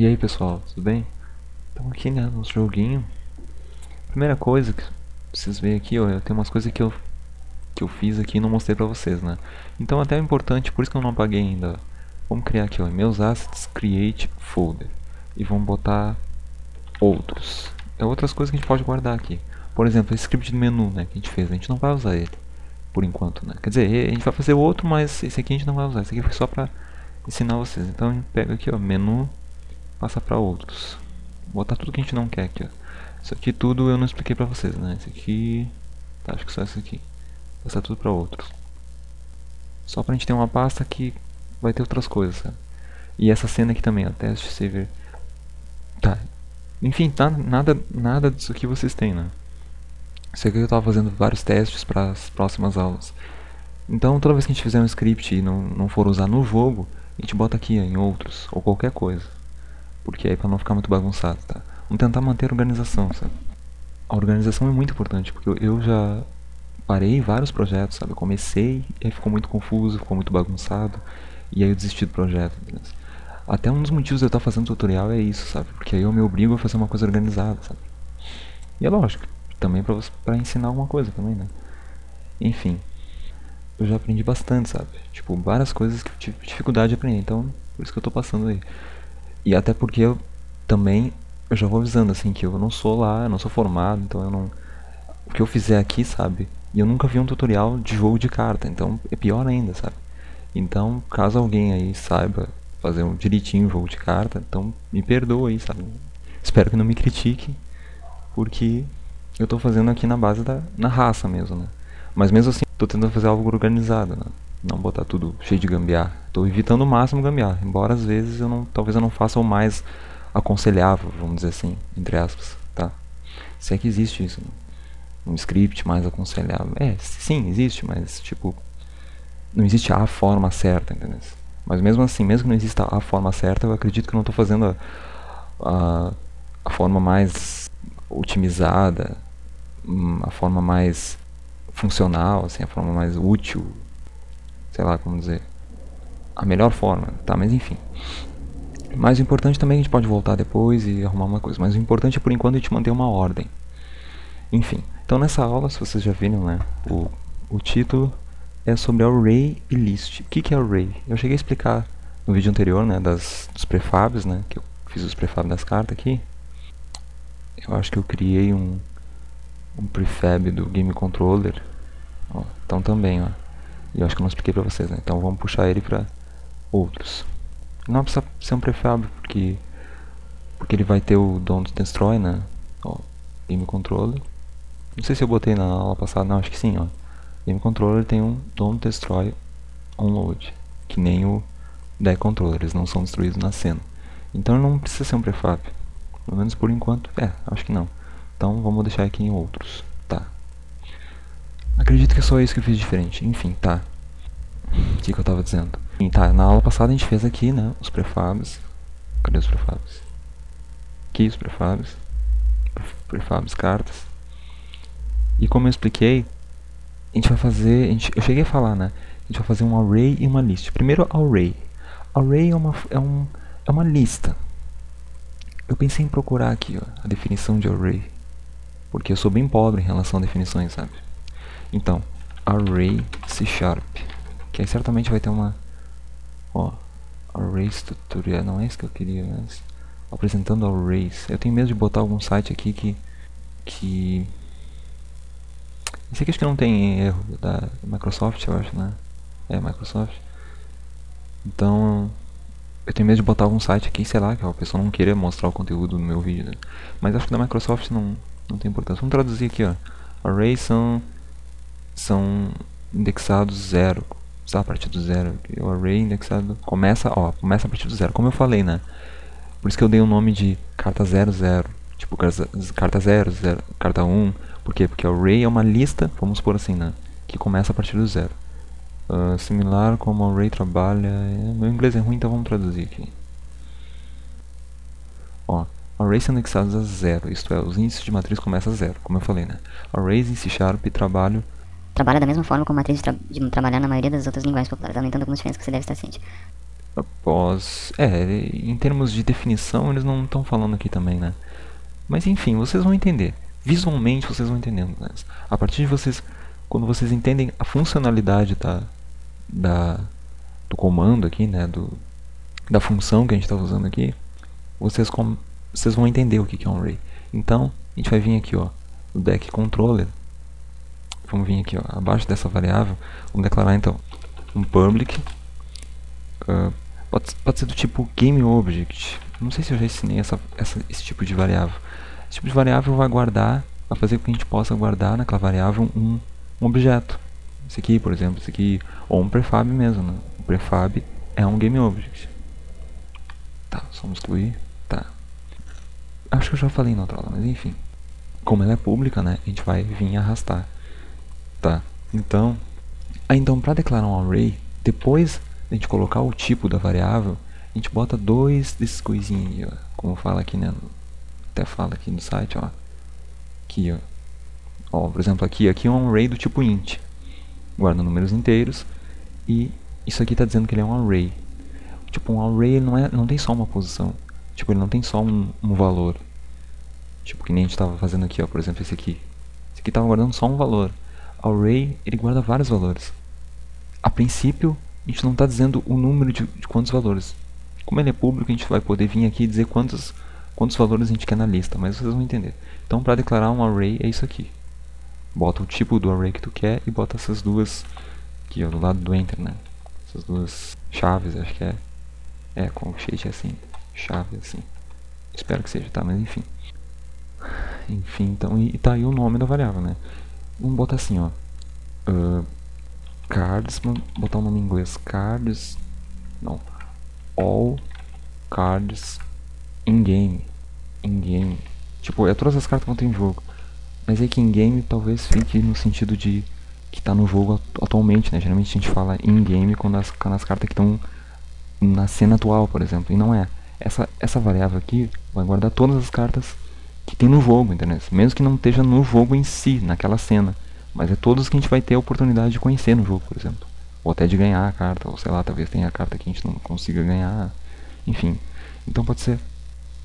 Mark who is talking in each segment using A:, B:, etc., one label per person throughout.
A: E aí pessoal, tudo bem? Então aqui né, no joguinho, primeira coisa que vocês veem aqui, ó, eu tenho umas coisas que eu fiz aqui e não mostrei pra vocês, né? Então até é importante, por isso que eu não apaguei ainda. Vamos criar aqui, ó, meus assets, create folder. E vamos botar outros. É outras coisas que a gente pode guardar aqui. Por exemplo, esse script de menu, né, que a gente fez, a gente não vai usar ele, por enquanto, né? Quer dizer, a gente vai fazer outro, mas esse aqui a gente não vai usar. Esse aqui foi só pra ensinar vocês. Então a gente pega aqui, ó, menu, passa pra outros. Vou botar tudo que a gente não quer aqui, ó. Isso aqui tudo eu não expliquei pra vocês, né? Esse aqui... Tá, acho que só esse aqui. Passar tudo pra outros. Só pra gente ter uma pasta que vai ter outras coisas, sabe? E essa cena aqui também, ó. Teste saver. Tá. Enfim, tá, nada disso aqui vocês têm, né? Isso aqui eu tava fazendo vários testes para as próximas aulas. Então toda vez que a gente fizer um script e não for usar no jogo, a gente bota aqui ó, em outros, ou qualquer coisa. Porque aí pra não ficar muito bagunçado, tá? Vamos tentar manter a organização, sabe? A organização é muito importante, porque eu já parei vários projetos, sabe? Eu comecei e aí ficou muito confuso, ficou muito bagunçado, e aí eu desisti do projeto, beleza? Até um dos motivos de eu estar fazendo tutorial é isso, sabe? Porque aí eu me obrigo a fazer uma coisa organizada, sabe? E é lógico, também pra ensinar alguma coisa também, né? Enfim, eu já aprendi bastante, sabe? Tipo, várias coisas que eu tive dificuldade de aprender, então por isso que eu tô passando aí. E até porque eu também, eu já vou avisando assim que eu não sou lá, eu não sou formado, então eu não... O que eu fizer aqui, sabe? E eu nunca vi um tutorial de jogo de carta, então é pior ainda, sabe? Então, caso alguém aí saiba fazer um direitinho jogo de carta, então me perdoa aí, sabe? Espero que não me critique, porque eu tô fazendo aqui na base na raça mesmo, né? Mas mesmo assim, tô tentando fazer algo organizado, né? Não botar tudo cheio de gambiarra. Tô evitando o máximo gambiarra, embora às vezes talvez eu não faça o mais aconselhável, vamos dizer assim, entre aspas, tá? Se é que existe isso, né? Um script mais aconselhável. É, sim, existe, mas tipo, não existe a forma certa, entendeu? Mas mesmo assim, mesmo que não exista a forma certa, eu acredito que eu não estou fazendo a, a forma mais otimizada, a forma mais funcional, assim, a forma mais útil, sei lá como dizer, a melhor forma, tá? Mas enfim. Mas o importante também é que a gente pode voltar depois e arrumar uma coisa. Mas o importante é por enquanto a gente manter uma ordem. Enfim, então nessa aula, se vocês já viram, né, o título é sobre array e list. O que é array? Eu cheguei a explicar no vídeo anterior, né, dos prefabs, né, que eu fiz os prefabs das cartas aqui. Eu acho que eu criei um prefab do Game Controller. Ó, então também, ó. E eu acho que eu não expliquei pra vocês, né, então vamos puxar ele pra outros. Não precisa ser um prefab, porque ele vai ter o Don't Destroy, né, ó, Game Controller. Não sei se eu botei na aula passada, não, acho que sim, ó. Game Controller tem um Don't Destroy Onload, que nem o Deck Controller, eles não são destruídos na cena. Então não precisa ser um prefab, pelo menos por enquanto, acho que não. Então vamos deixar aqui em outros, tá. Acredito que é só isso que eu fiz diferente, enfim, tá. O que eu tava dizendo? E tá, na aula passada a gente fez aqui, né, os prefabs. Cadê os prefabs? Aqui os prefabs. Prefabs, cartas. E como eu expliquei, a gente vai fazer, eu cheguei a falar, né? A gente vai fazer um array e uma list. Primeiro, array. Array é uma lista. Eu pensei em procurar aqui ó, a definição de array, porque eu sou bem pobre em relação a definições, sabe? Então, array C#, que aí certamente vai ter uma... Ó, arrays tutorial, não é isso que eu queria, mas... Apresentando arrays. Eu tenho medo de botar algum site aqui que esse aqui acho que não tem erro da Microsoft, eu acho, né? É, Microsoft. Então, eu tenho medo de botar algum site aqui, sei lá, que a pessoa não querer mostrar o conteúdo no meu vídeo, né? Mas acho que da Microsoft não tem importância. Vamos traduzir aqui, ó. Arrays são indexados zero. A partir do zero. O array indexado começa a partir do zero. Como eu falei, né? Por isso que eu dei o nome de carta 00. Tipo, carta 0, carta 1. Por quê? Porque o array é uma lista, vamos supor assim, né? Que começa a partir do zero. Similar como o array trabalha... Meu inglês é ruim, então vamos traduzir aqui. Ó, arrays são indexados a zero, isto é, os índices de matriz começam a zero, como eu falei, né? Arrays em C#
B: trabalha da mesma forma como a matriz de trabalhar na maioria das outras linguagens populares, aumentando algumas diferenças que você deve estar ciente.
A: após... em termos de definição, eles não estão falando aqui também, né? Mas enfim, vocês vão entender. Visualmente vocês vão entendendo. Né? A partir de vocês, quando vocês entendem a funcionalidade da, do comando aqui, né? Da função que a gente está usando aqui, vocês vão entender o que é um array. Então, a gente vai vir aqui, ó, no deck controller. Vamos vir aqui, ó, abaixo dessa variável, vamos declarar então um public. Pode ser do tipo GameObject. Não sei se eu já ensinei esse tipo de variável. Esse tipo de variável vai guardar, vai fazer com que a gente possa guardar naquela variável um objeto. Esse aqui, por exemplo, esse aqui, ou um prefab mesmo, né? O prefab é um GameObject. Tá, só vamos excluir. Tá. Acho que eu já falei na outra aula, mas enfim. Como ela é pública, né, a gente vai vir arrastar. Tá, então para declarar um array, depois a gente colocar o tipo da variável, a gente bota dois desses coisinhos, ó, como fala aqui, né? Até fala aqui no site, ó. Aqui, ó. Por exemplo, aqui é um array do tipo int. Guarda números inteiros e isso aqui está dizendo que ele é um array. Tipo, um array não tem só uma posição. Tipo, ele não tem só um valor. Tipo, que nem a gente estava fazendo aqui, ó, por exemplo, esse aqui. Esse aqui estava guardando só um valor. Array, ele guarda vários valores. A princípio, a gente não está dizendo o número de quantos valores. Como ele é público, a gente vai poder vir aqui e dizer quantos valores a gente quer na lista, mas vocês vão entender. Então, para declarar um array, é isso aqui. Bota o tipo do array que tu quer e bota essas duas aqui, ó, do lado do enter, né? Essas duas chaves, acho que é colchete assim, chave assim. Espero que seja, tá? Mas enfim. Enfim, então, e tá aí o nome da variável, né? Vamos botar assim, ó. Cards, vamos botar o nome em inglês. Cards, não. All cards in game. In game. Tipo, é todas as cartas que vão ter em jogo. Mas é que in game talvez fique no sentido de que tá no jogo atualmente, né? Geralmente a gente fala in game quando as cartas que estão na cena atual, por exemplo. E não é. Essa variável aqui vai guardar todas as cartas que tem no jogo, entendeu? Mesmo que não esteja no jogo em si, naquela cena. Mas é todos que a gente vai ter a oportunidade de conhecer no jogo, por exemplo. Ou até de ganhar a carta, ou sei lá, talvez tenha a carta que a gente não consiga ganhar. Enfim. Então pode ser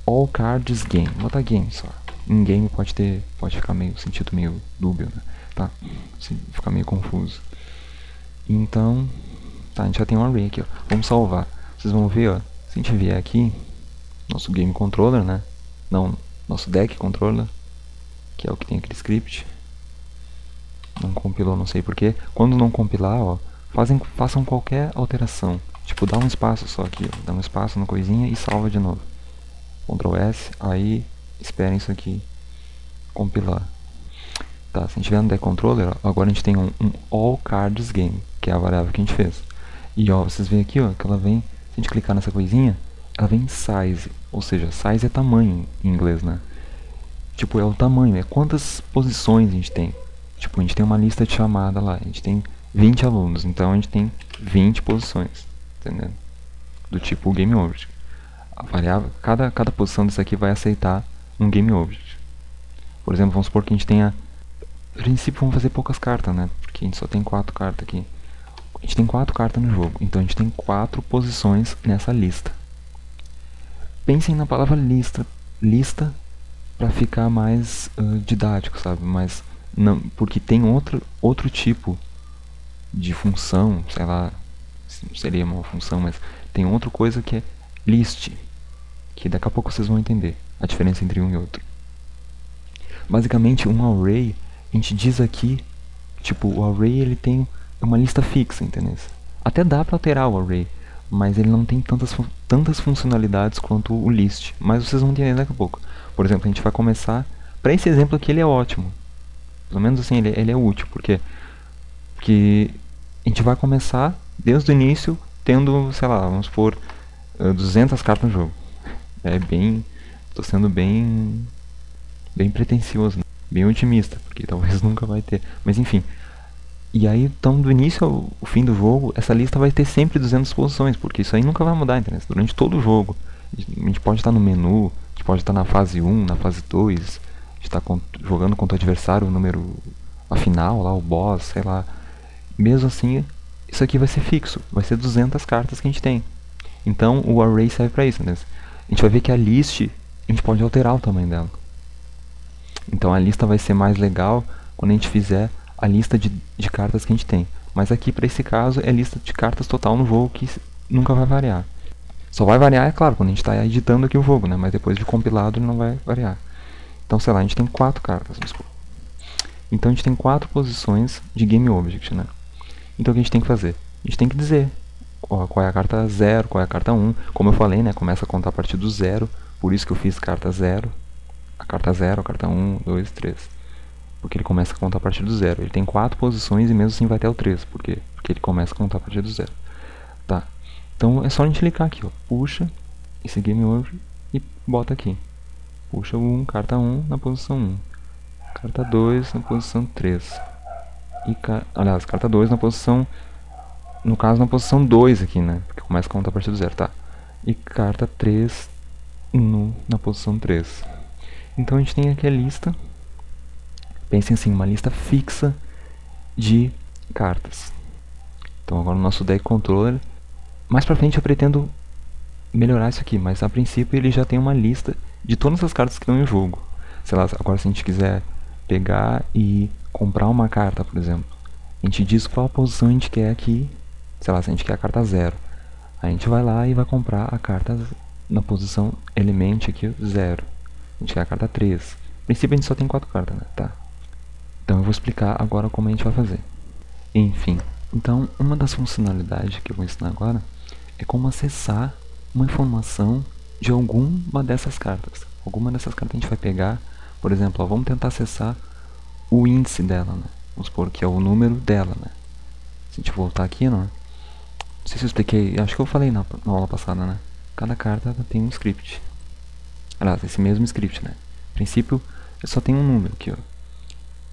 A: all cards game. Vou botar game só. Em game pode ficar meio sentido meio dúbio, né? Tá? Ficar meio confuso. Então, tá, a gente já tem um array aqui, ó. Vamos salvar. Vocês vão ver, ó. Se a gente vier aqui, nosso game controller, né? Não, nosso deck controller, que é o que tem aquele script. Não compilou, não sei porquê. Quando não compilar, ó, façam qualquer alteração. Tipo, dá um espaço só aqui, ó. Dá um espaço na coisinha e salva de novo. Ctrl S, aí esperem isso aqui compilar. Tá, se a gente tiver no deck controller, ó, agora a gente tem um all cards game, que é a variável que a gente fez. E ó, vocês veem aqui, ó, que ela vem, se a gente clicar nessa coisinha, ela vem size, ou seja, size é tamanho em inglês, né? Tipo, é o tamanho, é quantas posições a gente tem. Tipo, a gente tem uma lista de chamada lá, a gente tem 20 alunos, então a gente tem 20 posições, entendeu? Do tipo GameObject. A variável, cada posição disso aqui vai aceitar um GameObject. Por exemplo, vamos supor que a gente tenha... A princípio vamos fazer poucas cartas, né? Porque a gente só tem 4 cartas aqui. A gente tem 4 cartas no jogo, então a gente tem 4 posições nessa lista. Pensem na palavra lista para ficar mais didático, sabe? Mas não, porque tem outro tipo de função, sei lá, seria uma função, mas tem outra coisa que é list, que daqui a pouco vocês vão entender a diferença entre um e outro. Basicamente, um array, a gente diz aqui, tipo, o array ele tem uma lista fixa, entendeu? Até dá para alterar o array, mas ele não tem tantas funcionalidades quanto o list, mas vocês vão entender daqui a pouco. Por exemplo, a gente vai começar, para esse exemplo aqui ele é ótimo, pelo menos assim, ele é útil, porque a gente vai começar desde o início tendo, sei lá, vamos supor, 200 cartas no jogo. Tô sendo bem pretensioso, né? Bem otimista, porque talvez nunca vai ter, mas enfim. E aí, então, do início ao fim do jogo, essa lista vai ter sempre 200 posições, porque isso aí nunca vai mudar, entendeu? Durante todo o jogo. A gente pode estar no menu, a gente pode estar na fase 1, na fase 2, a gente está jogando contra o adversário, o número, a final, lá, o boss, sei lá. Mesmo assim, isso aqui vai ser fixo, vai ser 200 cartas que a gente tem. Então o array serve para isso, né? A gente vai ver que a list, a gente pode alterar o tamanho dela. Então a lista vai ser mais legal quando a gente fizer a lista de cartas que a gente tem. Mas aqui, para esse caso, é a lista de cartas total no jogo que nunca vai variar. Só vai variar, é claro, quando a gente está editando aqui o jogo, né? Mas depois de compilado ele não vai variar. Então, sei lá, a gente tem 4 cartas. Então a gente tem 4 posições de GameObject, né? Então o que a gente tem que fazer? A gente tem que dizer qual é a carta 0, qual é a carta 1. Como eu falei, né? Começa a contar a partir do 0. Por isso que eu fiz carta 0. A carta 0, a carta 1, 2, 3. Porque ele começa a contar a partir do 0. Ele tem 4 posições e mesmo assim vai até o 3. Por quê? Porque ele começa a contar a partir do 0. Tá. Então é só a gente clicar aqui, ó. Puxa esse GameObject e bota aqui. Puxa o 1, carta 1 na posição 1. Carta 2 na posição 3. Aliás, carta 2 na posição... No caso, na posição 2 aqui, né? Porque começa a contar a partir do 0, tá? E carta 3 na posição 3. Então a gente tem aqui a lista. Pensem assim, uma lista fixa de cartas. Então agora o nosso deck controller. Mais pra frente eu pretendo melhorar isso aqui, mas a princípio ele já tem uma lista de todas as cartas que estão em jogo. Sei lá, agora se a gente quiser pegar e comprar uma carta, por exemplo, a gente diz qual posição a gente quer aqui. Sei lá, se a gente quer a carta 0, a gente vai lá e vai comprar a carta na posição element aqui 0. A gente quer a carta 3. A princípio a gente só tem 4 cartas, né? Tá. Então eu vou explicar agora como a gente vai fazer. Enfim, então uma das funcionalidades que eu vou ensinar agora é como acessar uma informação de alguma dessas cartas. Alguma dessas cartas a gente vai pegar, por exemplo, ó, vamos tentar acessar o índice dela, né? Vamos supor que é o número dela, né? Se a gente voltar aqui, não sei se eu expliquei, acho que eu falei na aula passada, né? Cada carta tem um script. Aliás, esse mesmo script, né? A princípio, eu só tenho um número aqui, ó.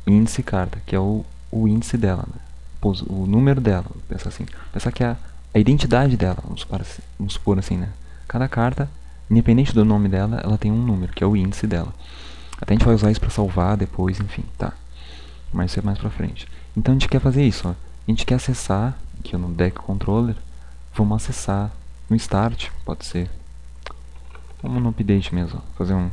A: Índice carta, que é o índice dela, né? O número dela, pensar assim. Pensar que a identidade dela, vamos supor assim, né? Cada carta, independente do nome dela, ela tem um número, que é o índice dela. Até a gente vai usar isso pra salvar depois, enfim, tá. Mas isso é mais pra frente. Então a gente quer fazer isso, ó. A gente quer acessar, aqui no deck controller, vamos acessar no start, pode ser. Vamos no update mesmo, ó. Fazer um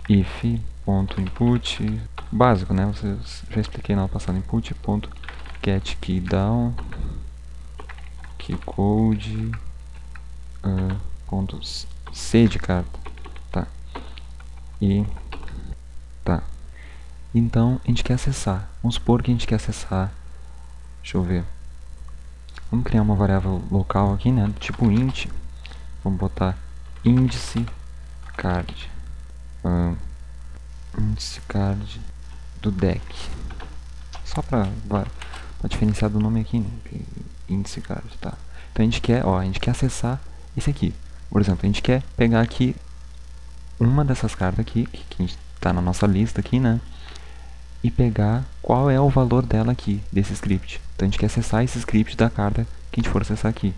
A: if.input, básico, né? Vocês já expliquei na aula passada, input.get keydown, keycode, ponto C de carta, tá? E tá. Então a gente quer acessar. Vamos supor que a gente quer acessar. Deixa eu ver. Vamos criar uma variável local aqui, né? Tipo int. Vamos botar índice card. Índice card do deck. Só pra diferenciar do nome aqui, né? Índice card, tá? Então a gente quer, ó, a gente quer acessar esse aqui. Por exemplo, a gente quer pegar aqui uma dessas cartas aqui, que tá na nossa lista aqui, né? E pegar qual é o valor dela aqui, desse script. Então a gente quer acessar esse script da carta que a gente for acessar aqui.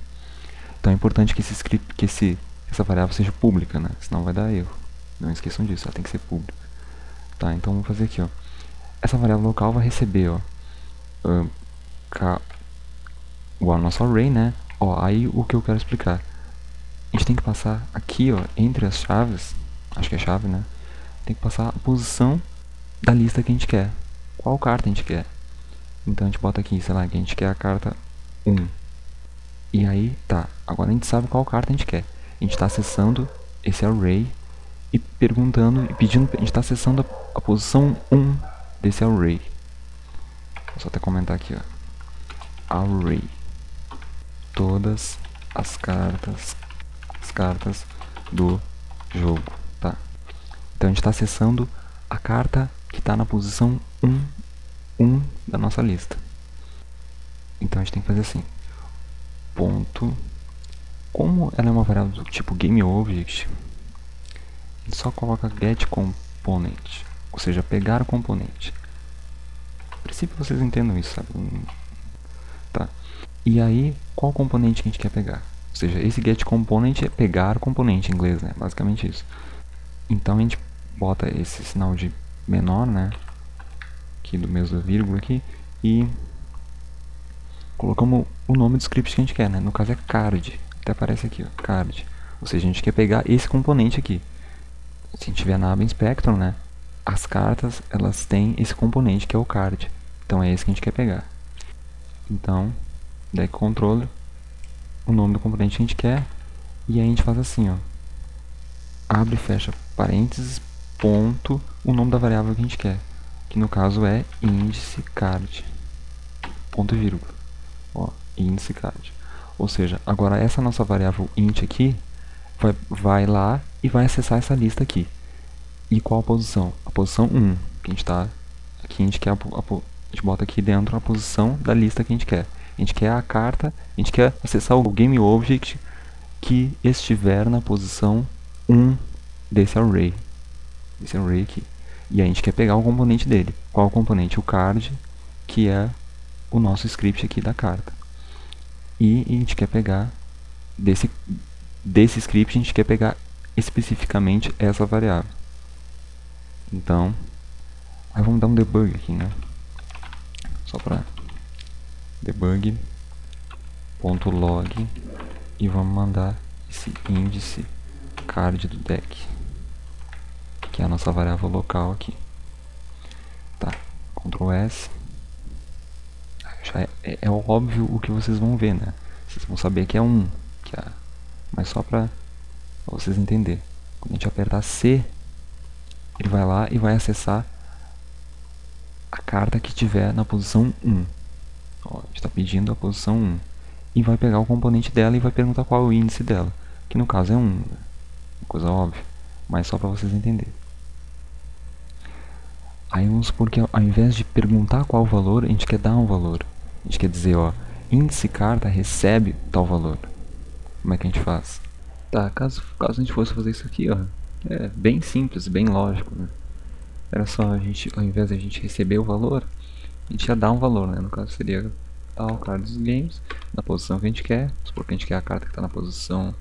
A: Então é importante que esse script, essa variável seja pública, né? Senão vai dar erro. Não esqueçam disso, ela tem que ser pública. Tá, então vamos fazer aqui, ó. Essa variável local vai receber, ó, o nosso array, né? Ó, aí o que eu quero explicar. A gente tem que passar aqui, ó, entre as chaves, acho que é chave, né? Tem que passar a posição da lista que a gente quer. Qual carta a gente quer? Então a gente bota aqui, sei lá, que a gente quer a carta 1. E aí, tá. Agora a gente sabe qual carta a gente quer. A gente está acessando esse array e perguntando e pedindo. A gente está acessando a posição 1 desse array. Vou só até comentar aqui, ó. Array. Todas as cartas do jogo, tá? Então a gente está acessando a carta que está na posição 1 da nossa lista. Então a gente tem que fazer assim. Ponto. Como ela é uma variável do tipo GameObject, ele só coloca getComponent, ou seja, pegar o componente. A princípio vocês entendam isso, sabe? Tá. E aí, qual componente que a gente quer pegar? Ou seja, esse getComponent é pegar o componente em inglês, né? Basicamente isso. Então a gente bota esse sinal de menor, né? Aqui do mesmo vírgula aqui, e colocamos o nome do script que a gente quer, né? No caso é card. até aparece aqui, ó, card. Ou seja, a gente quer pegar esse componente aqui. Se a gente tiver na aba Inspector, né, as cartas, elas têm esse componente que é o card. Então é esse que a gente quer pegar. Então, deck controller, o nome do componente que a gente quer, e aí a gente faz assim, ó, abre e fecha parênteses, ponto, o nome da variável que a gente quer, que no caso é índice card, ponto e vírgula, ó, índice card. Ou seja, agora essa nossa variável int aqui vai lá e vai acessar essa lista aqui. E qual a posição? A posição 1, que a gente tá aqui, a gente quer a gente bota aqui dentro a posição da lista que a gente quer. A gente quer a carta, a gente quer acessar o GameObject que estiver na posição 1 desse array. Esse array aqui. E a gente quer pegar o componente dele. Qual o componente? O card, que é o nosso script aqui da carta. E a gente quer pegar desse script, a gente quer pegar especificamente essa variável. Então, aí vamos dar um debug aqui, né? Só para debug.log e vamos mandar esse índice card do deck, que é a nossa variável local aqui. Tá, Ctrl S. Já é óbvio o que vocês vão ver, né? Vocês vão saber que é 1, mas só para vocês entenderem. Quando a gente apertar C, ele vai lá e vai acessar a carta que tiver na posição 1. Ó, a gente está pedindo a posição 1. E vai pegar o componente dela e vai perguntar qual é o índice dela. Que no caso é 1. Né? Coisa óbvia. Mas só para vocês entenderem. Aí vamos supor que ao invés de perguntar qual o valor, a gente quer dar um valor. A gente quer dizer, ó, índice carta recebe tal valor. Como é que a gente faz? Tá, caso a gente fosse fazer isso aqui, ó, é bem simples, bem lógico, né? Era só a gente, ao invés de a gente receber o valor, a gente ia dar um valor, né? No caso seria o card dos games, na posição que a gente quer. Supor que a gente quer a carta que está na posição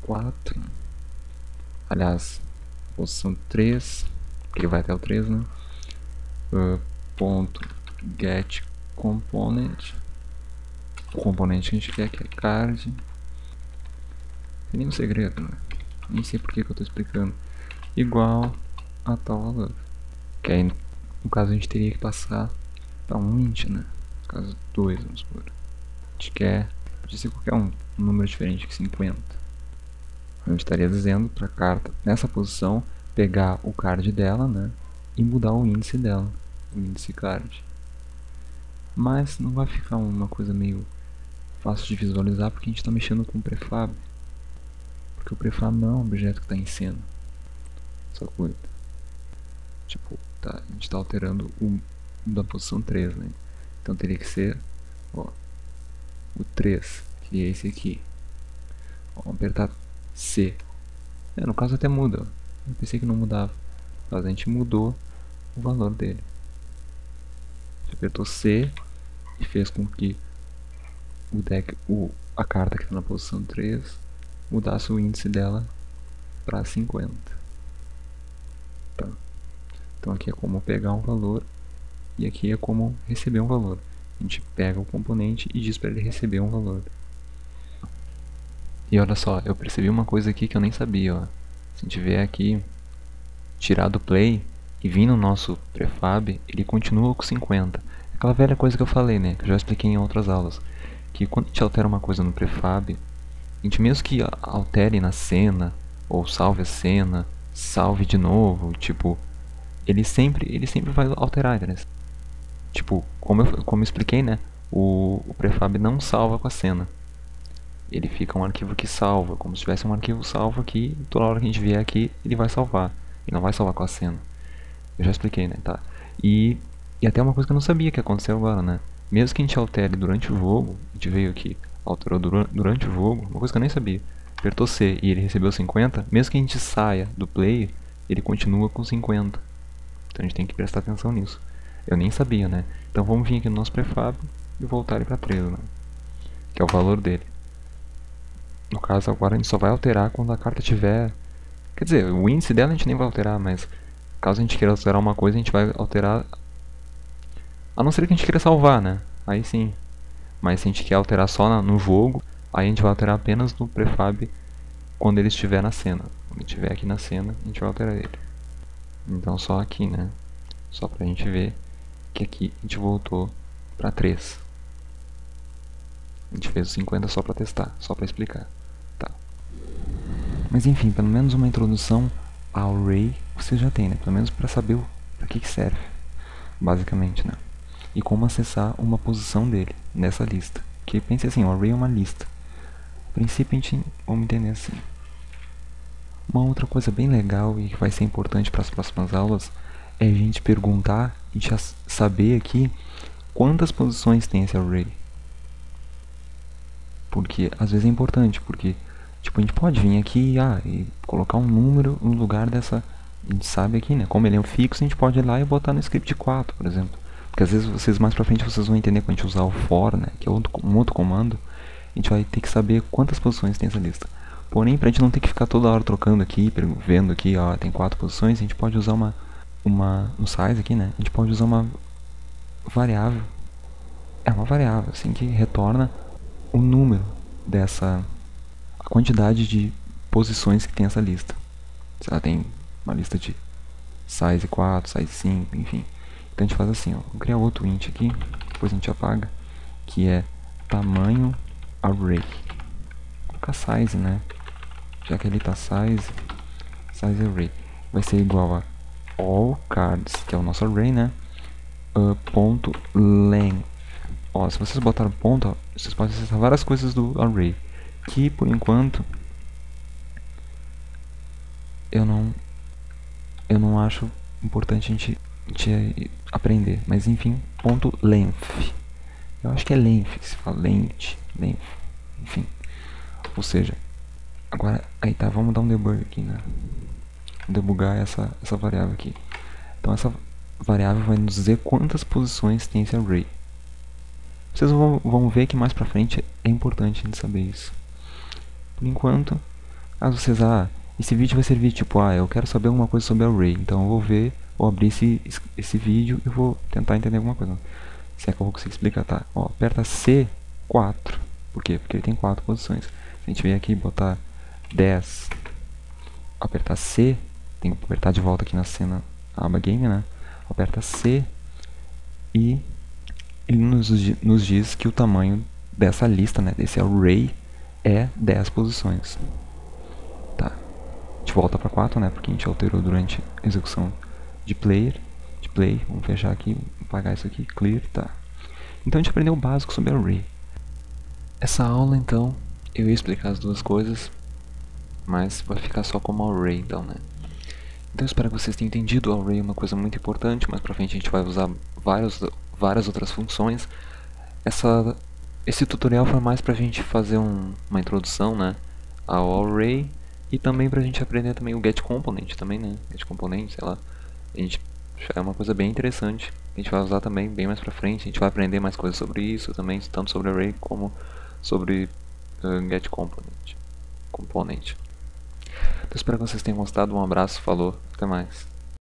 A: 4. Aliás, posição 3, que ele vai até o 3, né? Ponto get component. O componente que a gente quer, que é card. Tem nenhum segredo, né? Nem sei por que eu estou explicando. Igual a tal valor. Que aí, no caso, a gente teria que passar para um int, né? No caso, 2, vamos supor. A gente quer, pode ser qualquer um número diferente que 50. A gente estaria dizendo para a carta, nessa posição, pegar o card dela, né? E mudar o índice dela, o índice card. Mas não vai ficar uma coisa meio fácil de visualizar porque a gente está mexendo com o prefab. Porque o prefab não é um objeto que está em cena. Só cuida. Tipo, tá, a gente está alterando o da posição 3, né? Então teria que ser, ó, o 3, que é esse aqui. Ó, vamos apertar C. No caso até muda. Ó. Eu pensei que não mudava. Mas a gente mudou o valor dele. A gente apertou C e fez com que o deck, a carta que está na posição 3 mudasse o índice dela para 50. Tá. Então aqui é como pegar um valor e aqui é como receber um valor. A gente pega o componente e diz para ele receber um valor. E olha só, eu percebi uma coisa aqui que eu nem sabia. Ó. Se a gente vier aqui, tirar do play e vir no nosso prefab, ele continua com 50. Aquela velha coisa que eu falei, né? Que eu já expliquei em outras aulas. Que quando a gente altera uma coisa no prefab, a gente mesmo que altere na cena, ou salve a cena, salve de novo, tipo, ele sempre vai alterar, né? Tipo, como eu expliquei, né? O prefab não salva com a cena. Ele fica um arquivo que salva, como se tivesse um arquivo salvo aqui, e toda hora que a gente vier aqui, ele vai salvar. Ele não vai salvar com a cena. Eu já expliquei, né? Tá. E até uma coisa que eu não sabia que aconteceu agora, né? Mesmo que a gente altere durante o jogo, a gente veio aqui, alterou durante o jogo, uma coisa que eu nem sabia. Apertou C e ele recebeu 50, mesmo que a gente saia do play, ele continua com 50. Então a gente tem que prestar atenção nisso. Eu nem sabia, né? Então vamos vir aqui no nosso prefab e voltar ele para 13, né? Que é o valor dele. No caso agora a gente só vai alterar quando a carta tiver... Quer dizer, o índice dela a gente nem vai alterar, mas caso a gente queira alterar uma coisa, a gente vai alterar... A não ser que a gente queira salvar, né? Aí sim. Mas se a gente quer alterar só no jogo, Aí a gente vai alterar apenas no prefab quando ele estiver na cena. Quando ele estiver aqui na cena, a gente vai alterar ele. Então só aqui, né? Só pra gente ver que aqui a gente voltou pra 3. A gente fez o 50 só pra testar, só pra explicar. Tá. Mas enfim, pelo menos uma introdução ao array você já tem, né? Pelo menos pra saber pra que serve, basicamente, né? E como acessar uma posição dele nessa lista. Que pense assim, o array é uma lista. A princípio a gente vamos entender assim. Uma outra coisa bem legal e que vai ser importante para as próximas aulas é a gente perguntar, a gente saber aqui quantas posições tem esse array. Porque às vezes é importante, porque tipo, a gente pode vir aqui e colocar um número no lugar dessa. A gente sabe aqui, né? Como ele é um fixo, a gente pode ir lá e botar no script 4, por exemplo. Porque às vezes vocês mais pra frente vocês vão entender quando a gente usar o for, né? Que é um outro comando. A gente vai ter que saber quantas posições tem essa lista. Porém, pra gente não ter que ficar toda hora trocando aqui, vendo aqui, ó, tem 4 posições, a gente pode usar no size aqui, né? A gente pode usar uma variável. É uma variável, assim, que retorna o número a quantidade de posições que tem essa lista. Se ela tem uma lista de size 4, size 5, enfim. Então a gente faz assim, ó, vou criar outro int aqui, depois a gente apaga, que é tamanho array. Vou colocar size, né? Já que ele tá size array. Vai ser igual a all cards, que é o nosso array, né? Ponto length. Ó, se vocês botaram ponto, ó, vocês podem acessar várias coisas do array. Que por enquanto eu não acho importante a gente aprender. Mas enfim, ponto length. Eu acho que é length, se fala length, enfim. Ou seja, agora, aí tá, vamos dar um debug aqui, né? Debugar essa variável aqui. Então essa variável vai nos dizer quantas posições tem esse array. Vocês vão ver que mais pra frente é importante a gente saber isso. Por enquanto, caso vocês, esse vídeo vai servir tipo, eu quero saber alguma coisa sobre array, então eu vou abrir esse vídeo e vou tentar entender alguma coisa. Se é que eu vou conseguir explicar, tá? Ó, aperta C4. Por quê? Porque ele tem 4 posições. Se a gente vier aqui e botar 10, apertar C, tem que apertar de volta aqui na cena, aba game, né? Aperta C e ele nos diz que o tamanho dessa lista, né, desse array, é 10 posições. Tá. A gente volta para 4, né, porque a gente alterou durante a execução de play. Vamos fechar aqui, apagar isso aqui, clear, tá. Então a gente aprendeu o básico sobre array. Essa aula, então, eu ia explicar as duas coisas, mas vai ficar só como array, então, né. Então eu espero que vocês tenham entendido. O array é uma coisa muito importante, mas pra frente a gente vai usar várias outras funções. Esse tutorial foi mais pra gente fazer uma introdução, né, ao array, e também pra gente aprender também o getComponent também, né, getComponent, sei lá, é uma coisa bem interessante, a gente vai usar também bem mais pra frente, a gente vai aprender mais coisas sobre isso também, tanto sobre array como sobre getComponent. Então espero que vocês tenham gostado, um abraço, falou, até mais.